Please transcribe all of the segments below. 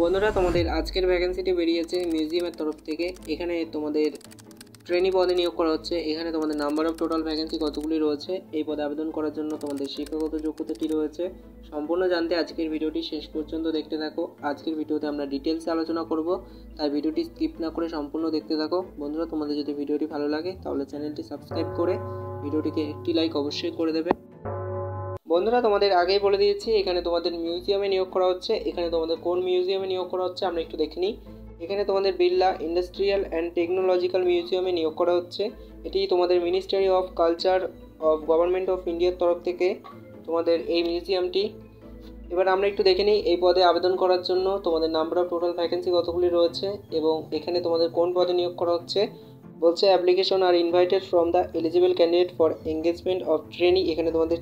বন্ধুরা, তোমাদের আজকের ভ্যাকেন্সিটি বেরিয়েছে মিউজিয়ামের তরফ থেকে। এখানে তোমাদের ট্রেনি পদে নিয়োগ করা হচ্ছে। এখানে তোমাদের নাম্বার অফ টোটাল ভ্যাকেন্সি কতগুলি রয়েছে, এই পদে আবেদন করার জন্য তোমাদের শিক্ষাগত যোগ্যতাটি রয়েছে। সম্পূর্ণ জানতে আজকের ভিডিওটি শেষ পর্যন্ত দেখতে থাকো। আজকের ভিডিওতে আমরা ডিটেলসে আলোচনা করব, তাই ভিডিওটি স্কিপ না করে সম্পূর্ণ দেখতে থাকো। বন্ধুরা, তোমাদের যদি ভিডিওটি ভালো লাগে তাহলে চ্যানেলটি সাবস্ক্রাইব করে ভিডিওটিকে একটি লাইক অবশ্যই করে দেবে। বন্ধুরা, তোমাদের আগেই বলে দিয়েছি এখানে তোমাদের মিউজিয়ামে নিয়োগ করা হচ্ছে। এখানে তোমাদের কোন মিউজিয়ামে নিয়োগ করা হচ্ছে আমরা একটু দেখে নিই। এখানে তোমাদের বিড়লা ইন্ডাস্ট্রিয়াল অ্যান্ড টেকনোলজিক্যাল মিউজিয়ামে নিয়োগ করা হচ্ছে। এটি তোমাদের ministry of culture of government of ইন্ডিয়ার তরফ থেকে তোমাদের এই মিউজিয়ামটি। এবার আমরা একটু দেখে নিই এই পদে আবেদন করার জন্য তোমাদের নাম্বার অফ টোটাল ভ্যাকেন্সি কতগুলি রয়েছে এবং এখানে তোমাদের কোন পদে নিয়োগ করা হচ্ছে। বলছে application are invited from the eligible candidate for engagement of training. এখানে তোমাদের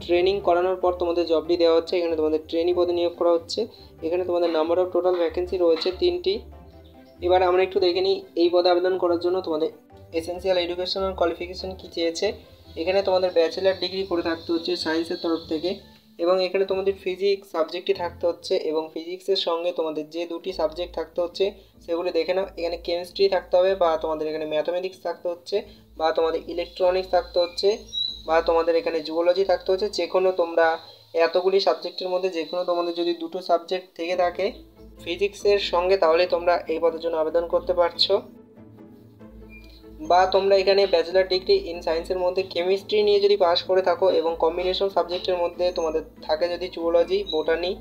ট্রেনিং করানোর পর তোমাদের জবটি দেওয়া হচ্ছে। এখানে তোমাদের ট্রেনি পদে নিয়োগ করা হচ্ছে। এখানে তোমাদের নাম্বার অফ টোটাল ভ্যাকেন্সি রয়েছে 3টি। এবার আমরা একটু দেখে নিই এই পদে আবেদন করার জন্য তোমাদের এসেন্সিয়াল এডুকেশনাল কোয়ালিফিকেশন কী চেয়েছে। এখানে তোমাদের ব্যাচেলার ডিগ্রি করে থাকতে হচ্ছে সায়েন্সের তরফ থেকে, এবং এখানে তোমাদের ফিজিক্স সাবজেক্টই থাকতে হচ্ছে, এবং ফিজিক্সের সঙ্গে তোমাদের যে দুটি সাবজেক্ট থাকতে হচ্ছে সেগুলি দেখে নাও। এখানে কেমিস্ট্রি থাকতে হবে, বা তোমাদের এখানে ম্যাথামেটিক্স থাকতে হচ্ছে, বা তোমাদের ইলেকট্রনিক্স থাকতে হচ্ছে, বা তোমাদের এখানে জুওলজি থাকতে হচ্ছে। যে কোনো তোমরা এতগুলি সাবজেক্টের মধ্যে যে কোনো তোমাদের যদি দুটো সাবজেক্ট থেকে থাকে ফিজিক্সের সঙ্গে, তাহলে তোমরা এই পদের জন্য আবেদন করতে পারছো। বা তোমরা এখানে ব্যাচেলার ডিগ্রি ইন সায়েন্সের মধ্যে কেমিস্ট্রি নিয়ে যদি পাস করে থাকো এবং কম্বিনেশন সাবজেক্টের মধ্যে তোমাদের থাকে যদি zoology, botany,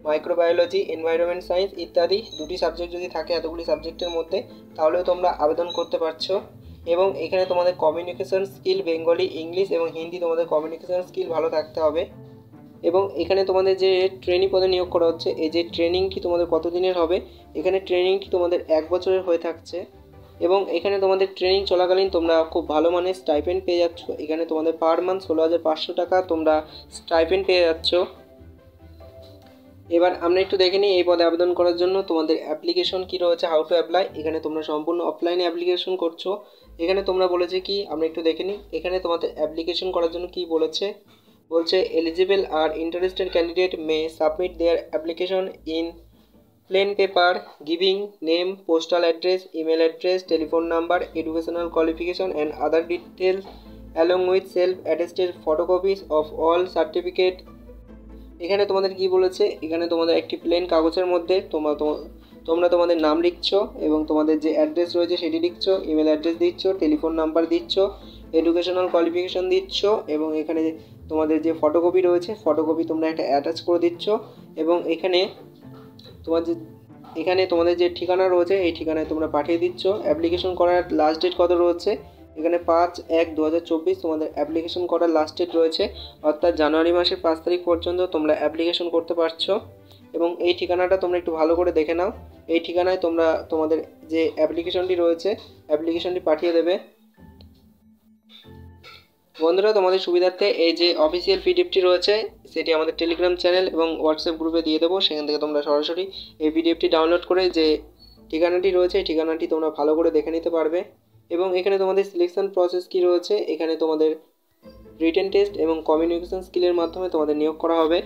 microbiology, environment science ইত্যাদি দুটি সাবজেক্ট যদি থাকে এতগুলি সাবজেক্টের মধ্যে, তাহলেও তোমরা আবেদন করতে পারছো। এবং এখানে তোমাদের কমিউনিকেশন স্কিল বেঙ্গলি, ইংলিশ এবং হিন্দি তোমাদের কমিউনিকেশন স্কিল ভালো থাকতে হবে। এবং এখানে তোমাদের যে ট্রেনিং পদে নিয়োগ করা হচ্ছে, এই যে ট্রেনিংটি তোমাদের কত দিনের হবে, এখানে ট্রেনিংটি তোমাদের 1 বছরের হয়ে থাকছে। এবং এখানে তোমাদের ট্রেনিং চলাকালীন তোমরা খুব ভালো মানের স্টাইপেন্ড পেয়ে যাচ্ছ। এখানে তোমাদের পার মান্থ 16,500 টাকা তোমরা স্টাইপেন্ড পেয়ে যাচ্ছ। এবার আমরা একটু দেখে নিই এই পদে আবেদন করার জন্য তোমাদের অ্যাপ্লিকেশন কী রয়েছে, হাউ টু অ্যাপ্লাই। এখানে তোমরা সম্পূর্ণ অফলাইনে অ্যাপ্লিকেশন করছো। এখানে তোমরা বলেছে কি আমরা একটু দেখে নিই এখানে তোমাদের অ্যাপ্লিকেশন করার জন্য কি বলেছে। বলছে eligible are interested candidate may submit their application in plane paper giving name, postal address, email address, telephone number, educational qualification and other details along with self attested photocopies of all certificate. এখানে তোমাদের কি বলেছে, এখানে তোমাদের একটি plane কাগজের মধ্যে তোমরা তোমাদের নাম লিখছো এবং তোমাদের যে অ্যাড্রেস রয়েছে সেটি লিখছো, ইমেল অ্যাড্রেস দিচ্ছ, টেলিফোন নাম্বার দিচ্ছ, এডুকেশনাল কোয়ালিফিকেশন দিচ্ছ, এবং এখানে তোমাদের যে ফটোকপি রয়েছে ফটোকপি তোমরা একটা অ্যাটাচ করে দিচ্ছ। এবং তোমাদের যে ঠিকানা রয়েছে এই ঠিকানায় তোমরা পাঠিয়ে দিচ্ছ। অ্যাপ্লিকেশন করার লাস্ট ডেট কত রয়েছে, এখানে 5/1/2024 তোমাদের অ্যাপ্লিকেশন করার লাস্ট ডেট রয়েছে, অর্থাৎ জানুয়ারি মাসের 5 তারিখ পর্যন্ত তোমরা অ্যাপ্লিকেশন করতে পারছো। এবং এই ঠিকানাটা তোমরা একটু ভালো করে দেখে নাও। এই ঠিকানায় তোমরা তোমাদের যে অ্যাপ্লিকেশনটি রয়েছে অ্যাপ্লিকেশনটি পাঠিয়ে দেবে। বন্ধুরা, তোমাদের সুবিধার্থে এই যে অফিসিয়াল পিডিএফটি রয়েছে সেটি আমাদের টেলিগ্রাম চ্যানেল এবং হোয়াটসঅ্যাপ গ্রুপে দিয়ে দেবো। সেখান থেকে তোমরা সরাসরি এই পিডিএফটি ডাউনলোড করে যে ঠিকানাটি রয়েছে এই ঠিকানাটি তোমরা ভালো করে দেখে নিতে পারবে। এবং এখানে তোমাদের সিলেকশন প্রসেস কী রয়েছে, এখানে তোমাদের রিটেন টেস্ট এবং কমিউনিকেশন স্কিলের মাধ্যমে তোমাদের নিয়োগ করা হবে।